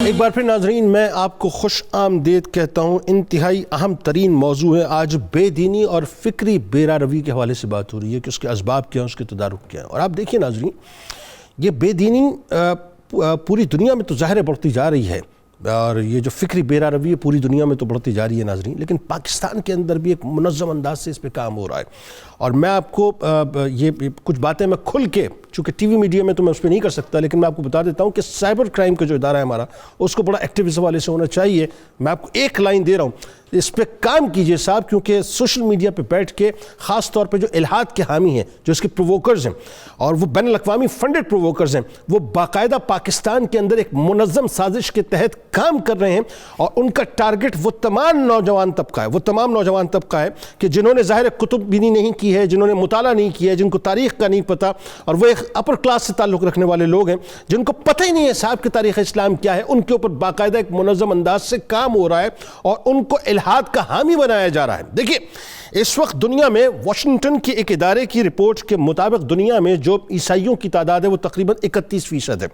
ایک بار پھر ناظرین میں آپ کو خوش آمدید کہتا ہوں. انتہائی اہم ترین موضوع ہے آج بے دینی اور فکری بیرا روی کے حوالے سے بات ہو رہی ہے کہ اس کے اسباب کیا ہیں, اس کے تدارک کیا ہیں. اور آپ دیکھیے ناظرین, یہ بے دینی پوری دنیا میں تو ظاہر بڑھتی جا رہی ہے اور یہ جو فکری بیرا روی ہے پوری دنیا میں تو بڑھتی جا رہی ہے ناظرین, لیکن پاکستان کے اندر بھی ایک منظم انداز سے اس پہ کام ہو رہا ہے. اور میں آپ کو یہ کچھ باتیں میں کھل کے, چونکہ ٹی وی میڈیا میں تو میں اس پہ نہیں کر سکتا, لیکن میں آپ کو بتا دیتا ہوں کہ سائبر کرائم کا جو ادارہ ہے ہمارا, اس کو بڑا ایکٹیو اس حوالے سے ہونا چاہیے. میں آپ کو ایک لائن دے رہا ہوں, اس پہ کام کیجئے صاحب, کیونکہ سوشل میڈیا پہ بیٹھ کے خاص طور پہ جو الحاد کے حامی ہیں, جو اس کے پرووکرز ہیں اور وہ بین الاقوامی فنڈڈ پرووکرز ہیں, وہ باقاعدہ پاکستان کے اندر ایک منظم سازش کے تحت کام کر رہے ہیں. اور ان کا ٹارگٹ وہ تمام نوجوان طبقہ ہے کہ جنہوں نے ظاہر کتب بینی نہیں کی ہے, جنہوں نے مطالعہ نہیں کیا ہے, جن کو تاریخ کا نہیں پتہ, اور وہ ایک اپر کلاس سے تعلق رکھنے والے لوگ ہیں جن کو پتہ ہی نہیں ہے صاحب کہ تاریخ اسلام کیا ہے. ان کے اوپر باقاعدہ ایک منظم انداز سے کام ہو رہا ہے اور ان کو الحاد کا حامی بنایا جا رہا ہے. دیکھیے اس وقت دنیا میں واشنگٹن کے ایک ادارے کی رپورٹ کے مطابق دنیا میں جو عیسائیوں کی تعداد ہے وہ تقریباً 31% ہے.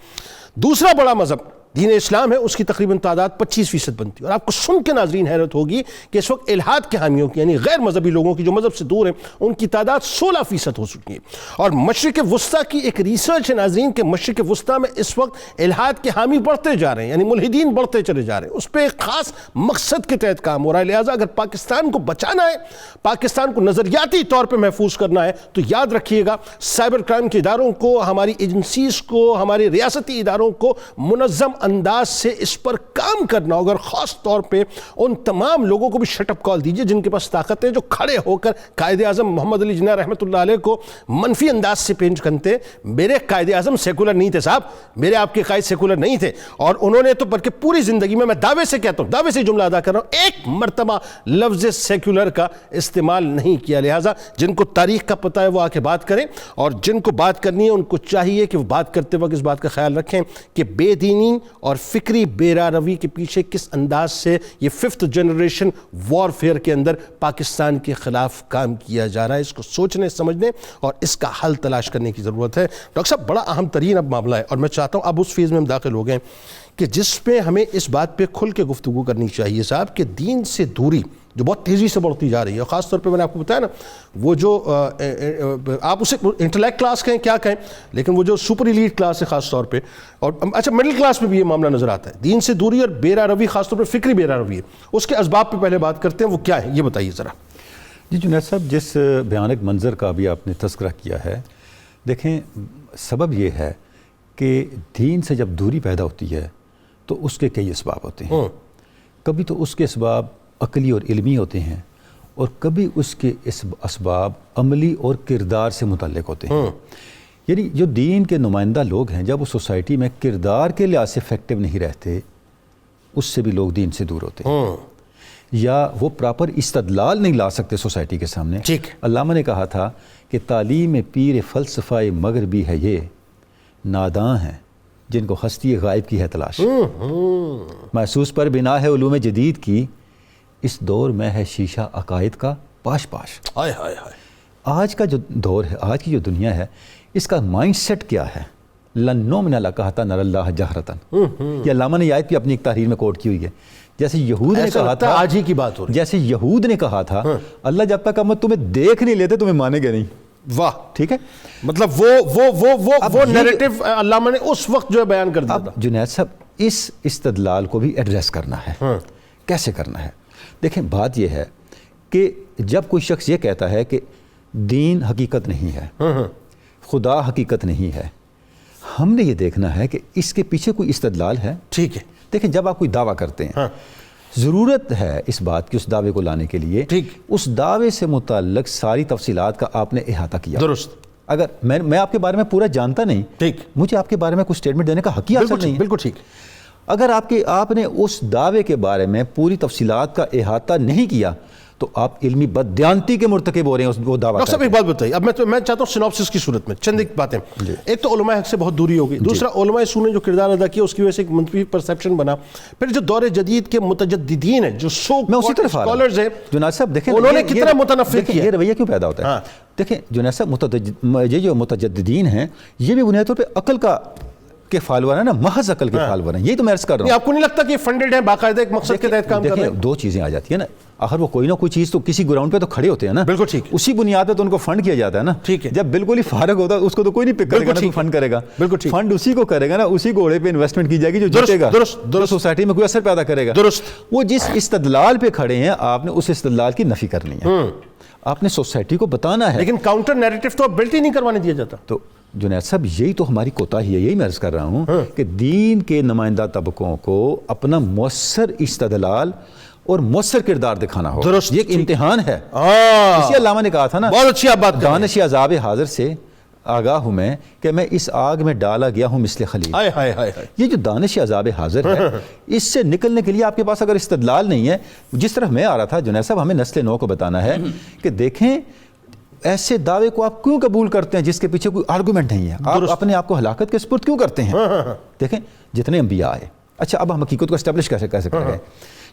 دوسرا بڑا مذہب دین اسلام ہے, اس کی تقریباً تعداد 25% بنتی ہے. اور آپ کو سن کے ناظرین حیرت ہوگی کہ اس وقت الحاد کے حامیوں کی, یعنی غیر مذہبی لوگوں کی جو مذہب سے دور ہیں, ان کی تعداد 16% ہو چکی ہے. اور مشرق وسطیٰ کی ایک ریسرچ ہے ناظرین کہ مشرق وسطیٰ میں اس وقت الحاد کے حامی بڑھتے جا رہے ہیں, یعنی ملحدین بڑھتے چلے جا رہے ہیں. اس پہ ایک خاص مقصد کے تحت کام ہو رہا ہے. لہٰذا اگر پاکستان کو بچانا ہے, پاکستان کو نظریاتی طور پہ محفوظ کرنا ہے, تو یاد رکھیے گا سائبر کرائم کے اداروں کو, ہماری ایجنسیز کو, ہمارے ریاستی اداروں کو منظم انداز سے اس پر کام کرنا ہوگا. اور خاص طور پہ ان تمام لوگوں کو بھی شٹ اپ کال دیجئے جن کے پاس طاقت ہے, جو کھڑے ہو کر قائد اعظم محمد علی جناح رحمۃ اللہ علیہ کو منفی انداز سے پیش کرتے. میرے قائد اعظم سیکولر نہیں تھے صاحب, میرے آپ کے قائد سیکولر نہیں تھے, اور انہوں نے تو بلکہ پوری زندگی میں دعوے سے کہتا ہوں, دعوے سے جملہ ادا کر رہا ہوں, ایک مرتبہ لفظ سیکولر کا استعمال نہیں کیا. لہٰذا جن کو تاریخ کا پتہ ہے وہ آ کے بات کریں, اور جن کو بات کرنی ہے ان کو چاہیے کہ وہ بات کرتے وقت اس بات کا خیال رکھیں کہ بے دینی اور فکری بیرا روی کے پیچھے کس انداز سے یہ 5th جنریشن وارفیئر کے اندر پاکستان کے خلاف کام کیا جا رہا ہے. اس کو سوچنے سمجھنے اور اس کا حل تلاش کرنے کی ضرورت ہے. ڈاکٹر صاحب بڑا اہم ترین اب معاملہ ہے, اور میں چاہتا ہوں اب اس فیز میں ہم داخل ہو گئے کہ جس پہ ہمیں اس بات پہ کھل کے گفتگو کرنی چاہیے صاحب کہ دین سے دوری جو بہت تیزی سے بڑھتی جا رہی ہے. اور خاص طور پہ میں نے آپ کو بتایا نا, وہ جو آپ اسے انٹلیکٹ کلاس کہیں کیا کہیں, لیکن وہ جو سپر ایلیٹ کلاس ہے خاص طور پہ, اور اچھا مڈل کلاس میں بھی یہ معاملہ نظر آتا ہے. دین سے دوری اور بیرا روی, خاص طور پہ فکری بیرا روی ہے, اس کے اسباب پہ پہلے بات کرتے ہیں, وہ کیا ہے یہ بتائیے ذرا. جی جنید صاحب, جس بھیانک منظر کا بھی آپ نے تذکرہ کیا ہے, دیکھیں سبب یہ ہے کہ دین سے جب دوری پیدا ہوتی ہے تو اس کے کئی اسباب ہوتے ہیں. کبھی تو اس کے اسباب عقلی اور علمی ہوتے ہیں, اور کبھی اس کے اسباب عملی اور کردار سے متعلق ہوتے ہیں. یعنی جو دین کے نمائندہ لوگ ہیں, جب وہ سوسائٹی میں کردار کے لحاظ سے افیکٹو نہیں رہتے, اس سے بھی لوگ دین سے دور ہوتے ہیں. یا وہ پراپر استدلال نہیں لا سکتے سوسائٹی کے سامنے. علامہ نے کہا تھا کہ تعلیم پیر فلسفہ مغربی ہے یہ, ناداں ہیں جن کو ہستی غائب کی ہے تلاش. محسوس پر بنا ہے علوم جدید کی, اس دور میں ہے شیشہ عقائد کا پاش پاش. آج کا جو دور ہے, آج کی جو دنیا ہے, اس کا مائنڈ سیٹ کیا ہے؟ لن نؤمن لک حتی نری اللہ جہرۃ. یہ علامہ نے آیت بھی اپنی ایک تحریر میں کوٹ کی ہوئی ہے. جیسے یہود نے کہا تھا, آج ہی کی بات ہو رہی ہے, جیسے یہود نے کہا تھا اللہ جب تک ہم تمہیں دیکھ نہیں لیتے تمہیں مانیں گے نہیں. واہ, ٹھیک ہے, مطلب وہ نیریٹو علامہ نے اس وقت جو ہے بیان کر دیا تھا. جنید صاحب اس استدلال کو بھی ایڈریس کرنا ہے. کیسے کرنا ہے؟ دیکھیں بات یہ ہے کہ جب کوئی شخص یہ کہتا ہے کہ دین حقیقت نہیں ہے, خدا حقیقت نہیں ہے, ہم نے یہ دیکھنا ہے کہ اس کے پیچھے کوئی استدلال ہے. ٹھیک ہے, دیکھیں جب آپ کوئی دعویٰ کرتے ہیں, ضرورت ہے اس بات کی اس دعوے کو لانے کے لیے, اس دعوے سے متعلق ساری تفصیلات کا آپ نے احاطہ کیا. درست. اگر میں آپ کے بارے میں پورا جانتا نہیں, مجھے آپ کے بارے میں کچھ سٹیٹمنٹ دینے کا حق ہی حاصل نہیں. بالکل ٹھیک. اگر آپ نے اس دعوے کے بارے میں پوری تفصیلات کا احاطہ نہیں کیا تو آپ علمی بددیانتی کے مرتکب ہو رہے ہیں وہ دعویٰ. ڈاکٹر صاحب ایک بات بتائیے, اب میں چاہتا ہوں سینوپسس کی صورت میں چند ایک باتیں. ایک تو علماء حق سے بہت دوری ہوگی, دوسرا علماء سو نے جو کردار ادا کیا اس کی وجہ سے ایک منفی پرسیپشن بنا. پھر جو دور جدید کے متجددین ہیں, جو اسکالرز ہیں, جنید صاحب دیکھیں انہوں نے کتنا متنفر کیا. یہ رویہ کیوں پیدا ہوتا ہے؟ دیکھیں جنید صاحب, یہ جو متجددین ہیں یہ بھی بنیادی طور پہ عقل کا کے فالوور ہیں نا، محض عقل کے فالوور ہیں. یہی تو میں عرض کر رہا ہوں. آپ کو نہیں لگتا کہ یہ فنڈڈ ہے، باقاعدہ ایک مقصد کے تحت کام کر رہے ہیں؟ دیکھیں دو چیزیں آ جاتی ہیں نا، آخر وہ کوئی نہ کوئی چیز تو کسی گراؤنڈ پہ تو کھڑے ہوتے ہیں نا. بالکل ٹھیک ہے. اسی بنیاد پہ تو ان کو فنڈ کیا جاتا ہے نا. ٹھیک ہے. جب بالکل ہی فارغ ہوتا ہے اس کو تو کوئی نہیں پک کرے گا نا، کوئی فنڈ کرے گا. بالکل ٹھیک. فنڈ اسی کو کرے گا نا، اسی گھوڑے پہ انویسٹمنٹ کی جائے گی جو جیتے گا، درست سوسائٹی میں کوئی اثر پیدا کرے گا. درست. وہ جس استدلال پہ کھڑے ہیں آپ نے اس استدلال کی نفی کرنی ہے، آپ نے سوسائٹی کو بتانا ہے. لیکن کاؤنٹر نیریٹو تو اب بلٹ ہی نہیں کروانے دیا جاتا. تو جنید صاحب یہی تو ہماری کوتاہی ہے، یہی میں عرض کر رہا ہوں کہ دین کے نمائندہ طبقوں کو اپنا مؤثر استدلال اور مؤثر کردار دکھانا ہوگا. درست. یہ ایک امتحان ہے. اسی علامہ نے کہا تھا نا، بہت اچھی آپ بات کر رہے ہیں. دانش عذاب حاضر سے آگاہ ہوں میں کہ میں اس آگ میں ڈالا گیا ہوں مثل خلیل. ہائے ہائے ہائے. یہ جو دانش عذاب حاضر ہے، اس سے نکلنے کے لیے آپ کے پاس اگر استدلال نہیں ہے، جس طرح میں آ رہا تھا جنید صاحب، ہمیں نسل نو کو بتانا ہے کہ دیکھیں ایسے دعوے کو آپ کیوں قبول کرتے ہیں جس کے پیچھے کوئی آرگومنٹ نہیں ہے؟ آپ اپنے آپ کو ہلاکت کے سپرد کیوں کرتے ہیں؟ دیکھیں جتنے انبیاء آئے، اچھا اب ہم حقیقت کو اسٹیبلش کیسے کر گئے؟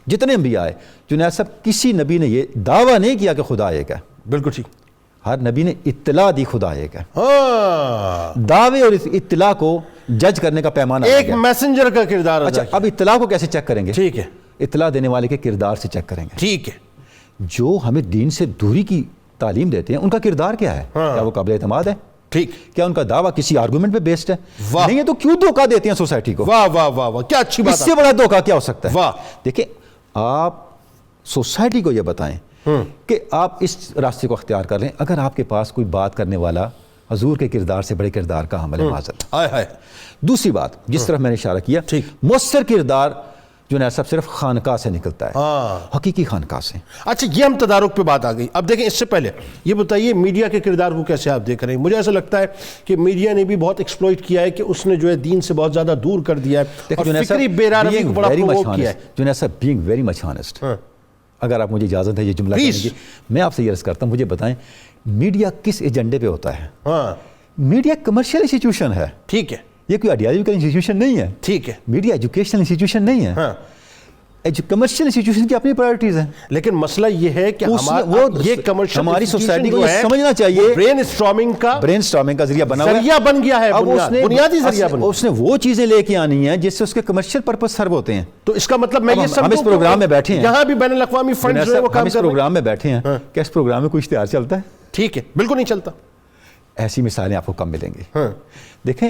جتنے انبیاء آئے جنید صاحب، کسی نبی نے یہ دعویٰ نہیں کیا کہ خدا ایک ہے. بالکل ٹھیک. ہر نبی نے اطلاع دی خدا ایک ہے. دعوے اور اطلاع کو جج کرنے کا پیمانہ ایک میسنجر کا کردار. اچھا اب اطلاع کو کیسے چیک کریں گے؟ ٹھیک ہے. اطلاع دینے والے کے کردار سے چیک کریں گے. ٹھیک ہے. جو ہمیں دین سے دوری کی تعلیم دیتے ہیں ان کا کردار کیا ہے؟ کیا وہ قابل اعتماد ہے؟ ٹھیک. کیا ان کا دعویٰ کسی آرگومنٹ پہ بیسڈ ہے؟ واہ. نہیں ہے تو کیوں دھوکہ دیتے ہیں سوسائٹی کو؟ واہ واہ واہ واہ، کیا اچھی بات. اس سے بڑا دھوکہ کیا ہو سکتا ہے؟ واہ. دیکھیں آپ سوسائٹی کو یہ بتائیں کہ آپ اس راستے کو اختیار کر لیں اگر آپ کے پاس کوئی بات کرنے والا حضور کے کردار سے بڑے کردار کا حامل ہے معذرت. ہائے ہائے. دوسری بات جس طرح میں نے اشارہ کیا، مؤثر کردار جو ہے سب صرف خانقاہ سے نکلتا ہے، حقیقی خانقاہ سے. اچھا یہ ہم تدارک پہ بات آ گئی. اب دیکھیں اس سے پہلے یہ بتائیے میڈیا کے کردار کو کیسے آپ دیکھ رہے ہیں؟ مجھے ایسا لگتا ہے کہ میڈیا نے بھی بہت ایکسپلوئٹ کیا ہے کہ اس نے جو ہے دین سے بہت زیادہ دور کر دیا ہے اور فکری بیراروی کو بڑا پرووک کیا ہے. جنید صاحب بینگ ویری مچ ہانسٹ، اگر آپ مجھے اجازت ہے یہ جملہ کہنے کی، میں آپ سے یہ عرض کرتا ہوں، مجھے بتائیں میڈیا کس ایجنڈے پہ ہوتا ہے؟ میڈیا کمرشل انسٹیٹیوشن ہے. ٹھیک ہے. یہ کوئی آئیڈیالوجیکل انسٹیٹیوشن نہیں ہے. ٹھیک ہے. میڈیا ایجوکیشنل انسٹیٹیوشن نہیں ہے. کمرشل انسٹیٹیوشن کی اپنی پرائرٹیز ہیں. لیکن مسئلہ یہ ہے کہ ہماری سوسائٹی کو یہ سمجھنا چاہیے برین اسٹارمنگ کا ذریعہ بن گیا ہے، بنیادی ذریعہ بن گیا. اس نے وہ چیزیں لے کے آنی ہیں جس سے اس کے کمرشل پرپس سرو ہوتے ہیں. تو اس کا مطلب میں یہ سمجھوں ہم اس پروگرام میں بیٹھے ہیں، یہاں بھی بین الاقوامی فنڈ جو ہے وہ کام کر رہے ہیں. ہم اس پروگرام میں بیٹھے ہیں، کیا اس پروگرام میں کوئی اشتہار چلتا ہے؟ ٹھیک ہے، بالکل نہیں چلتا. ایسی مثالیں آپ کو کم ملیں گی. دیکھیں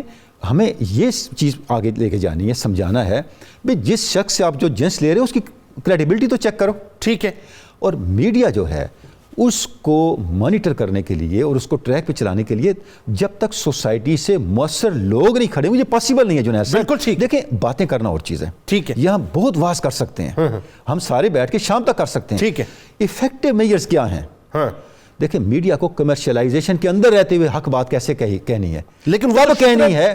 ہمیں یہ چیز آگے لے کے جانی ہے، سمجھانا ہے کہ جس شخص سے آپ جو جنس لے رہے ہیں اس کی کریڈیبلٹی تو چیک کرو. ٹھیک ہے. اور میڈیا جو ہے اس کو مانیٹر کرنے کے لیے اور اس کو ٹریک پہ چلانے کے لیے جب تک سوسائٹی سے مؤثر لوگ نہیں کھڑے مجھے پاسبل نہیں ہے جنید صاحب. بالکل ٹھیک. دیکھیں باتیں کرنا اور چیز ہے. ٹھیک ہے. یہاں بہت واز کر سکتے ہیں، ہم سارے بیٹھ کے شام تک کر سکتے ہیں. ٹھیک ہے. ایفیکٹو میجرز کیا ہیں؟ دیکھیں میڈیا کو کمرشلائزیشن کے اندر رہتے ہوئے حق بات کیسے کہنی ہے، لیکن وہ کہنی ہے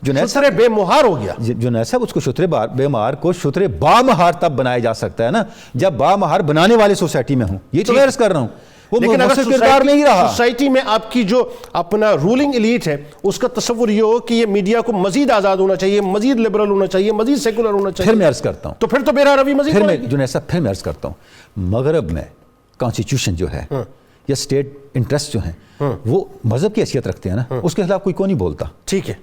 شتر بے مہار ہو گیا. جنید صاحب اس کو شتر بے مہار کو شتر با مہار تب بنایا جا سکتا ہے نا جب با مہار بنانے والے سوسائٹی میں ہوں. یہ تو میں عرض کر رہا ہوں. لیکن اگر سوسائٹی میں آپ کی جو اپنا رولنگ ایلیٹ ہے اس کا تصور یہ ہو کہ یہ میڈیا کو مزید آزاد ہونا چاہیے، مزید لبرل ہونا چاہیے، مزید سیکولر ہونا چاہیے، پھر میں عرض کرتا ہوں تو پھر تو بیرا روی مزید ہوگی. جنید صاحب پھر میں عرض کرتا ہوں مغرب میں کانسٹیٹیوشن جو ہے یا اسٹیٹ انٹرسٹ جو ہیں وہ مذہب کی حیثیت رکھتے ہیں نا، اس کے خلاف کوئی نہیں بولتا. ٹھیک ہے.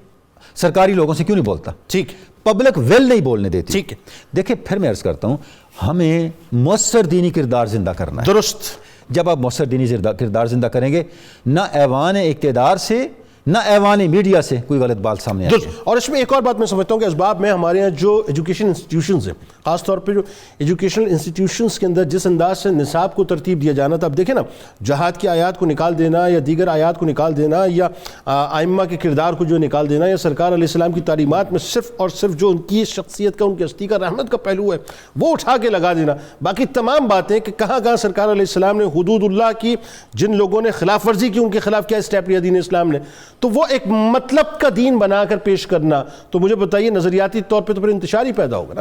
سرکاری لوگوں سے کیوں نہیں بولتا؟ ٹھیک. پبلک ویل نہیں بولنے دیتی. ٹھیک ہے. دیکھیں پھر میں عرض کرتا ہوں ہمیں مؤثر دینی کردار زندہ کرنا ہے. درست. جب آپ مؤثر دینی کردار زندہ کریں گے نہ ایوان اقتدار سے نہ ایوان میڈیا سے کوئی غلط بات سامنے آئے. اور اس میں ایک اور بات میں سمجھتا ہوں کہ اسباب میں ہمارے یہاں جو ایجوکیشن انسٹیٹیوشنز ہیں، خاص طور پہ جو ایجوکیشنل انسٹیٹیوشنز کے اندر جس انداز سے نصاب کو ترتیب دیا جانا تھا، اب دیکھیں نا جہاد کی آیات کو نکال دینا یا دیگر آیات کو نکال دینا یا ائمہ کے کردار کو جو نکال دینا یا سرکار علیہ السلام کی تعلیمات میں صرف اور صرف جو ان کی شخصیت کا، ان کی ہستی کا، رحمت کا پہلو ہے وہ اٹھا کے لگا دینا. باقی تمام باتیں کہ کہاں کہاں سرکار علیہ السلام نے حدود اللہ کی، جن لوگوں نے خلاف ورزی کی ان کے خلاف کیا اسٹیپ لیا دین اسلام نے، تو وہ ایک مطلب کا دین بنا کر پیش کرنا، تو مجھے بتائیے نظریاتی طور پہ تو پھر انتشار ہی پیدا ہوگا نا.